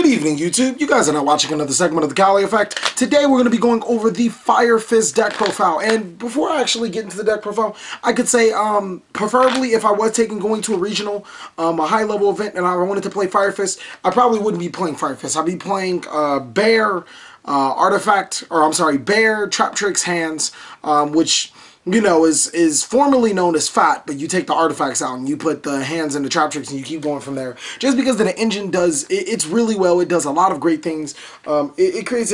Good evening, YouTube. You guys are now watching another segment of the TheCaliEffect. Today we're going to be going over the Firefist deck profile. And before I actually get into the deck profile, I could say, preferably if I was going to a regional, a high-level event, and I wanted to play Firefist, I probably wouldn't be playing Firefist. I'd be playing Bear, Bear, Trap Tricks, Hands, which, you know, is formerly known as Fat, but you take the artifacts out and you put the Hands and the Trap Tricks and you keep going from there. Just because the engine does, it's really well, it does a lot of great things. It creates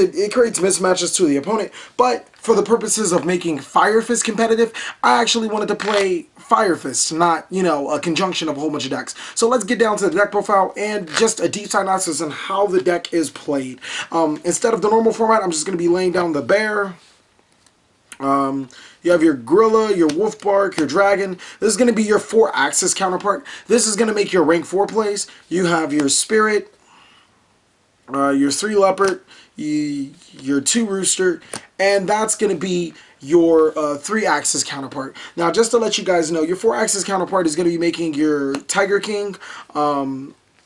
mismatches to the opponent, but for the purposes of making Firefist competitive, I actually wanted to play Firefist, not, you know, a conjunction of a whole bunch of decks. So let's get down to the deck profile and just a deep side analysis on how the deck is played. Instead of the normal format, I'm just going to be laying down the Bear. You have your Gorilla, your Wolf Bark, your Dragon. This is going to be your 4-axis counterpart. This is going to make your rank 4 plays. You have your Spirit, your 3 Leopard, your 2 Rooster, and that's going to be your 3-axis counterpart. Now, just to let you guys know, your 4-axis counterpart is going to be making your Tiger King,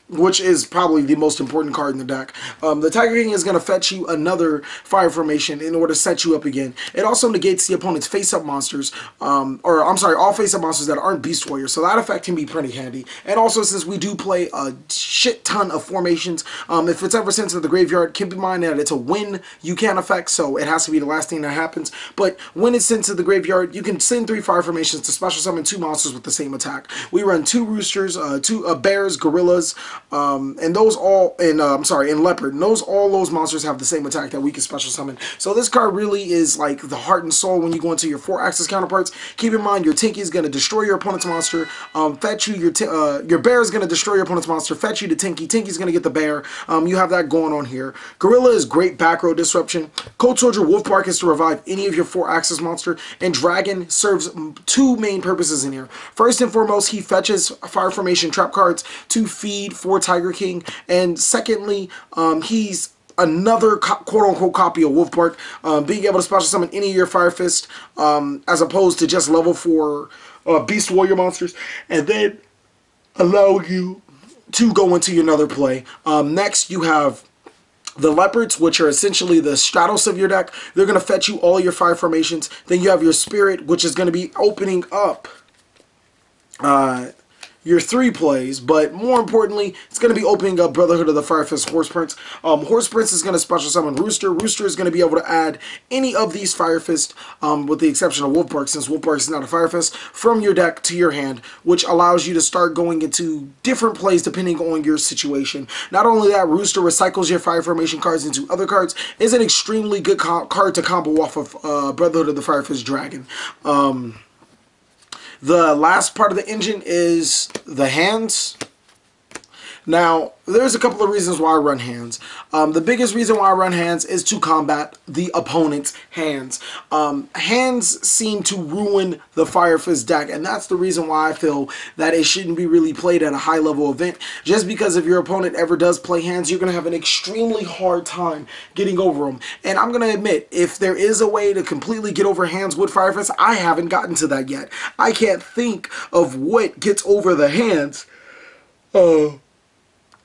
which is probably the most important card in the deck. The Tiger King is going to fetch you another fire formation in order to set you up again. It also negates the opponent's face-up monsters, all face-up monsters that aren't Beast Warriors, so that effect can be pretty handy. And also, since we do play a shit ton of formations, if it's ever sent to the graveyard, keep in mind that it's a when you can effect, so it has to be the last thing that happens. But when it's sent to the graveyard, you can send 3 fire formations to special summon 2 monsters with the same attack. We run 2 Roosters, 2 Bears, Gorillas, and those all, in Leopard, and all those monsters have the same attack that we can special summon. So this card really is like the heart and soul when you go into your 4-axis counterparts. Keep in mind, your Tinky is going to destroy your opponent's monster, fetch you your Bear is going to destroy your opponent's monster, fetch you to Tinky. Tinky's going to get the Bear. You have that going on here. Gorilla is great back row disruption. Cold Soldier Wolf Bark is to revive any of your 4-axis monster, and Dragon serves 2 main purposes in here. First and foremost, he fetches fire formation trap cards to feed for Tiger King, and secondly, he's another quote-unquote copy of Wolf Bark, being able to special summon any of your Firefist, as opposed to just level 4 Beast Warrior monsters, and then allow you to go into another play. Next, you have the Leopards, which are essentially the Stratos of your deck. They're going to fetch you all your fire formations. Then you have your Spirit, which is going to be opening up your 3 plays, but more importantly, it's going to be opening up Brotherhood of the Firefist Horse Prince. Horse Prince is going to special summon Rooster. Rooster is going to be able to add any of these Firefist, with the exception of Wolf Bark, since Wolf Bark is not a Firefist, from your deck to your hand, which allows you to start going into different plays depending on your situation. Not only that, Rooster recycles your fire formation cards into other cards. Is an extremely good card to combo off of Brotherhood of the Firefist Dragon. The last part of the engine is the Hands. Now, there's a couple of reasons why I run Hands. The biggest reason why I run Hands is to combat the opponent's hands. Hands seem to ruin the Firefist deck, and that's the reason why I feel that it shouldn't be really played at a high-level event. Just because if your opponent ever does play Hands, you're going to have an extremely hard time getting over them. And I'm going to admit, if there is a way to completely get over Hands with Firefist, I haven't gotten to that yet. I can't think of what gets over the Hands.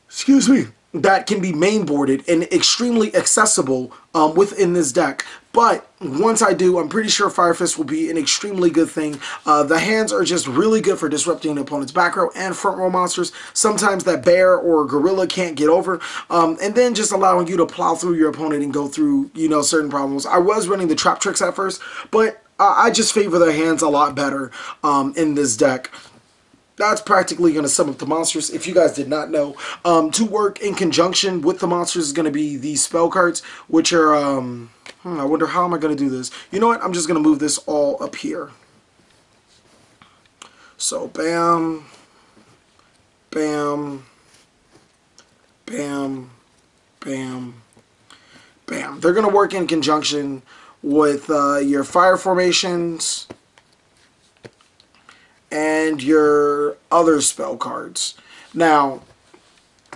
Excuse me, that can be mainboarded and extremely accessible within this deck. But once I do, I'm pretty sure Firefist will be an extremely good thing. The Hands are just really good for disrupting the opponent's back row and front row monsters. Sometimes that Bear or Gorilla can't get over. And then just allowing you to plow through your opponent and go through, you know, certain problems. I was running the Trap Tricks at first, but I just favor the Hands a lot better in this deck. That's practically going to sum up the monsters. If you guys did not know, to work in conjunction with the monsters is going to be these spell cards, which are, I wonder how am I going to do this. You know what? I'm just going to move this all up here. So, bam, bam, bam, bam, bam. They're going to work in conjunction with your fire formations and your other spell cards. Now,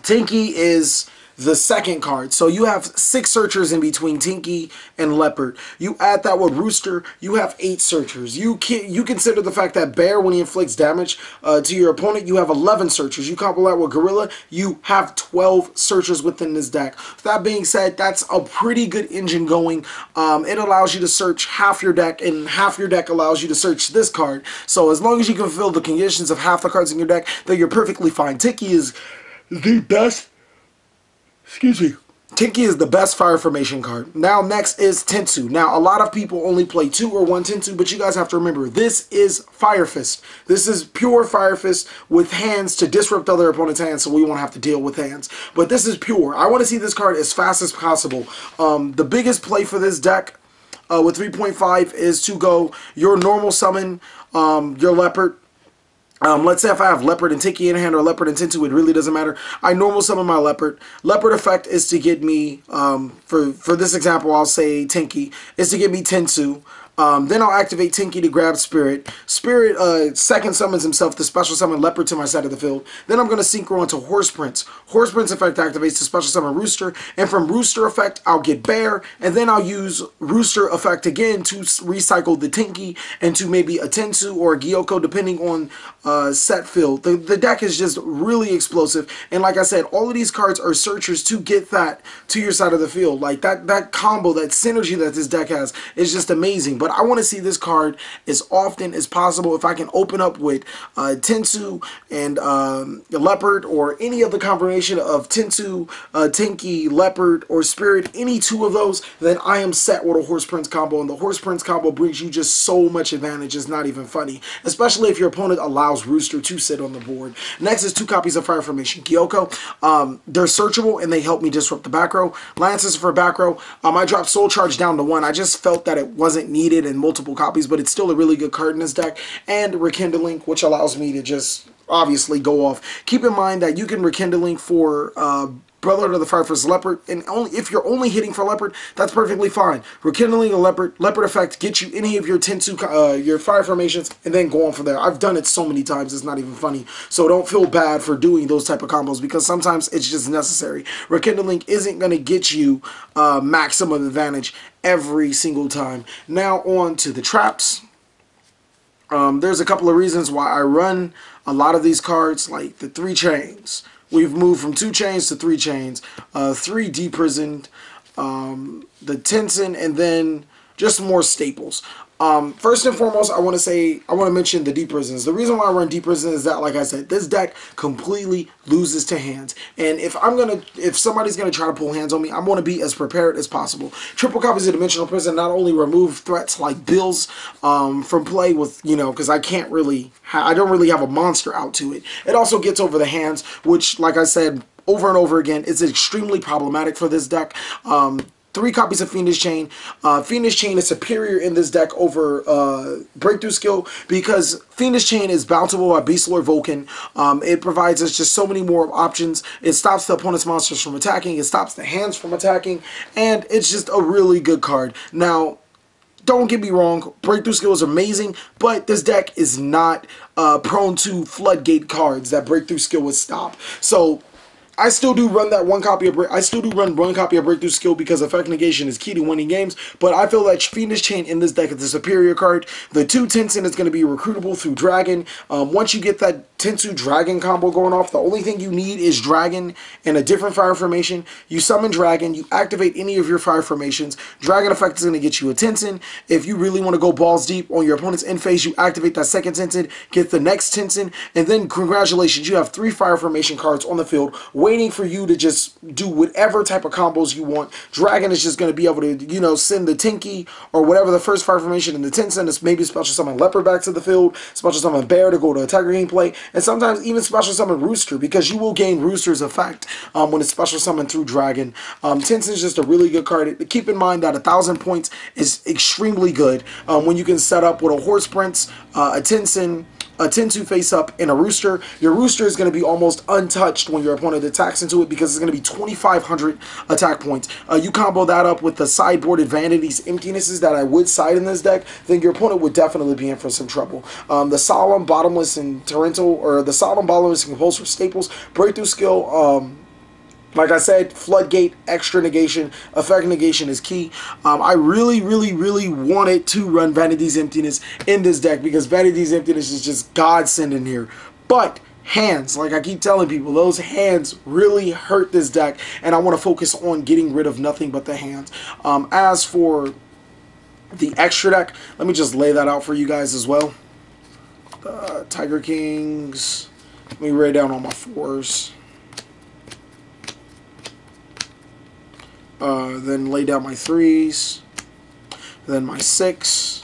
Tinky is the second card. So you have 6 searchers in between Tinky and Leopard. You add that with Rooster, you have 8 searchers. You consider the fact that Bear, when he inflicts damage to your opponent, you have 11 searchers. You couple that with Gorilla, you have 12 searchers within this deck. That being said, that's a pretty good engine going. It allows you to search half your deck, and half your deck allows you to search this card. So as long as you can fulfill the conditions of half the cards in your deck, then you're perfectly fine. Tinky is the best. Excuse me. Tinky is the best fire formation card. Now next is Tensu. Now a lot of people only play 2 or 1 Tensu, but you guys have to remember, this is Firefist. This is pure Firefist with hands to disrupt other opponent's hands, so we won't have to deal with hands. But this is pure. I want to see this card as fast as possible. The biggest play for this deck with 3.5 is to go your normal summon, your Leopard. Let's say if I have Leopard and Tinky in hand or Leopard and Tensu, it really doesn't matter. I normal summon my Leopard. Leopard effect is to get me, for this example, I'll say Tinky, is to get me Tensu. Then I'll activate Tinky to grab Spirit. Spirit second summons himself to special summon Leopard to my side of the field. Then I'm going to synchro into Horse Prince. Horse Prince effect activates to special summon Rooster. And from Rooster effect, I'll get Bear. And then I'll use Rooster effect again to recycle the Tinky into maybe a Tensu or a Gyoko, depending on set field. The deck is just really explosive. And like I said, all of these cards are searchers to get that to your side of the field. Like that combo, that synergy that this deck has is just amazing. But I want to see this card as often as possible. If I can open up with Tensu and Leopard, or any other combination of Tensu, Tinky, Leopard, or Spirit, any 2 of those, then I am set with a Horse Prince combo. And the Horse Prince combo brings you just so much advantage. It's not even funny. Especially if your opponent allows Rooster to sit on the board. Next is 2 copies of Fire Formation Gyoko. They're searchable and they help me disrupt the back row. Lances for back row. I dropped Soul Charge down to 1. I just felt that it wasn't needed in multiple copies, but it's still a really good card in this deck. And Rekindling, which allows me to just obviously go off. Keep in mind that you can Rekindling for Brother to the Firefist Leopard, and only if you're only hitting for Leopard, that's perfectly fine. Rekindling a Leopard, Leopard effect gets you any of your Tensu, your fire formations, and then go on from there. I've done it so many times, it's not even funny. So don't feel bad for doing those type of combos, because sometimes it's just necessary. Rekindling isn't going to get you maximum advantage every single time. Now on to the traps. There's a couple of reasons why I run a lot of these cards, like the 3 chains. We've moved from 2 chains to 3 chains, 3 deprisoned, the Tension, and then just more staples. First and foremost, I want to mention the deep prisons. The reason why I run deep prisons is that, like I said, this deck completely loses to hands. And if somebody's gonna try to pull hands on me, I'm gonna be as prepared as possible. Triple copies of Dimensional Prison not only remove threats like bills from play with, because I don't really have a monster out to it. It also gets over the hands, which, like I said over and over again, is extremely problematic for this deck. 3 copies of Fiendish Chain. Fiendish Chain is superior in this deck over Breakthrough Skill, because Fiendish Chain is bounceable by Beast Lord Vulcan. It provides us just so many more options. It stops the opponent's monsters from attacking. It stops the hands from attacking. And it's just a really good card. Now, don't get me wrong, Breakthrough Skill is amazing, but this deck is not prone to floodgate cards that Breakthrough Skill would stop. So I still do run one copy of Breakthrough Skill, because effect negation is key to winning games. But I feel that Fiendish Chain in this deck is a superior card. The 2 Tension is going to be recruitable through Dragon. Once you get that Tensu Dragon combo going off, the only thing you need is Dragon and a different fire formation. You summon Dragon, you activate any of your fire formations. Dragon effect is going to get you a Tension. If you really want to go balls deep on your opponent's end phase, you activate that second Tension, get the next Tension, and then congratulations, you have 3 fire formation cards on the field waiting for you to just do whatever type of combos you want. Dragon is just going to be able to, send the Tinky or whatever the first fire formation in the Tension is, maybe special summon Leopard back to the field, special summon Bear to go to attacker gameplay, and sometimes even special summon Rooster, because you will gain Rooster's effect when it's special summoned through Dragon. Tension is just a really good card. Keep in mind that 1,000 points is extremely good when you can set up with a Horse Prince, a Tension, a Tensu face up, and a Rooster. Your Rooster is going to be almost untouched when your opponent attacks into it, because it's going to be 2,500 attack points. You combo that up with the sideboarded Vanities, Emptinesses that I would side in this deck, then your opponent would definitely be in for some trouble. The Solemn, Bottomless, and Torrential, or the Solemn, Bottomless, and Compulsory Staples, Breakthrough Skill, Like I said, Floodgate, extra negation, effect negation is key. I really wanted to run Vanity's Emptiness in this deck because Vanity's Emptiness is just godsend in here. But hands, like I keep telling people, those hands really hurt this deck, and I want to focus on getting rid of nothing but the hands. As for the extra deck, let me just lay that out for you guys as well. Tiger Kings. Let me lay down all my 4s. Then lay down my 3s, then my 6,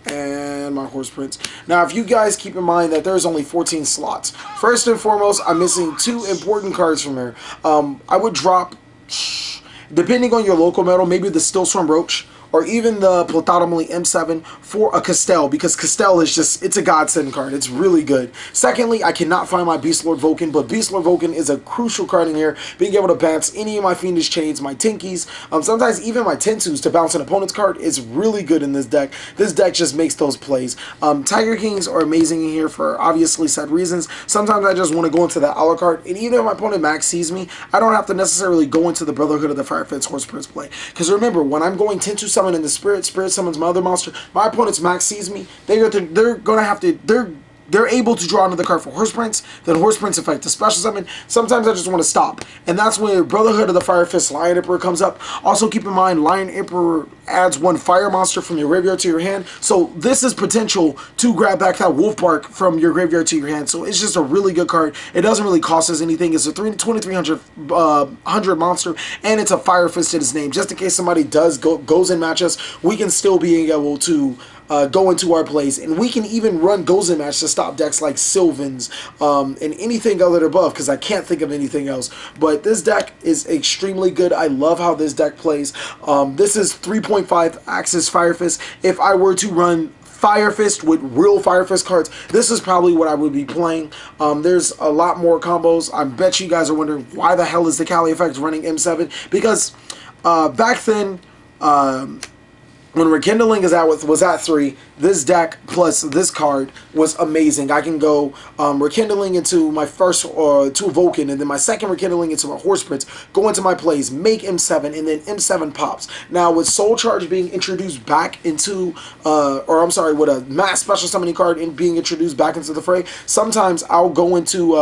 and my Horse Prince. Now, if you guys keep in mind that there's only 14 slots, first and foremost, I'm missing 2 important cards from here. I would drop, depending on your local metal, maybe the Stillstorm Roach, or even the Plutautomally M7 for a Castell, because Castell is just, it's a godsend card. It's really good. Secondly, I cannot find my Beast Lord Vulcan, but Beast Lord Vulcan is a crucial card in here, being able to bounce any of my Fiendish Chains, my Tinkies, sometimes even my Tensus to bounce an opponent's card is really good in this deck. This deck just makes those plays. Tiger Kings are amazing in here for obviously said reasons. Sometimes I just want to go into the a la carte, and even if my opponent max sees me, I don't have to necessarily go into the Brotherhood of the Firefist Horse Prince play. Because remember, when I'm going Tensu Summon in the Spirit summons my other monster, my opponent's max sees me, they're gonna have to, they're able to draw another card for Horse Prince, then Horse Prince effect to special summon. Sometimes I just want to stop, and that's when Brotherhood of the Firefist Lion Emperor comes up. Also keep in mind, Lion Emperor adds 1 fire monster from your graveyard to your hand, so this is potential to grab back that Wolf Bark from your graveyard to your hand. So it's just a really good card. It doesn't really cost us anything. It's a 2300 monster, and it's a Firefist in its name. Just in case somebody goes and match us, we can still be able to go into our plays, and we can even run goes and match to stop decks like Sylvans and anything other above, because I can't think of anything else. But this deck is extremely good. I love how this deck plays. This is 3.5 Axis Firefist. If I were to run Firefist with real Firefist cards, this is probably what I would be playing. There's a lot more combos. I bet you guys are wondering why the hell is the TheCaliEffect running M7, because back then, when Rekindling was at 3, this deck plus this card was amazing. I can go Rekindling into my first to Vulcan, and then my second Rekindling into my Horse Prince, go into my plays, make M7, and then M7 pops. Now with Soul Charge being introduced back into, or I'm sorry, with a mass special summoning card being introduced back into the fray, sometimes I'll go into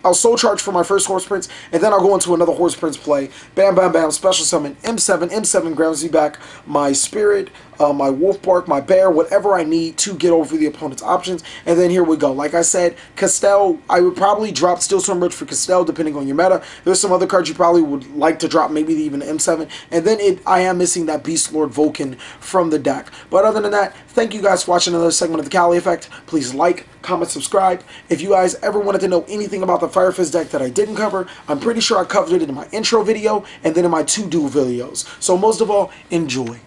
I'll Soul Charge for my first Horse Prince, and then I'll go into another Horse Prince play. Bam, bam, bam, special summon, M7. M7 grounds me back my Spirit, my Wolf Bark, my Bear, whatever I need to get over the opponent's options. And then here we go. Like I said, Castell, I would probably drop Stillstorm Roach for Castell, depending on your meta. There's some other cards you probably would like to drop, maybe even M7. And then I am missing that Beast Lord Vulcan from the deck. But other than that, thank you guys for watching another segment of the TheCaliEffect. Please like, comment, subscribe. If you guys ever wanted to know anything about the Firefist deck that I didn't cover, I'm pretty sure I covered it in my intro video and then in my 2 duel videos. So most of all, enjoy.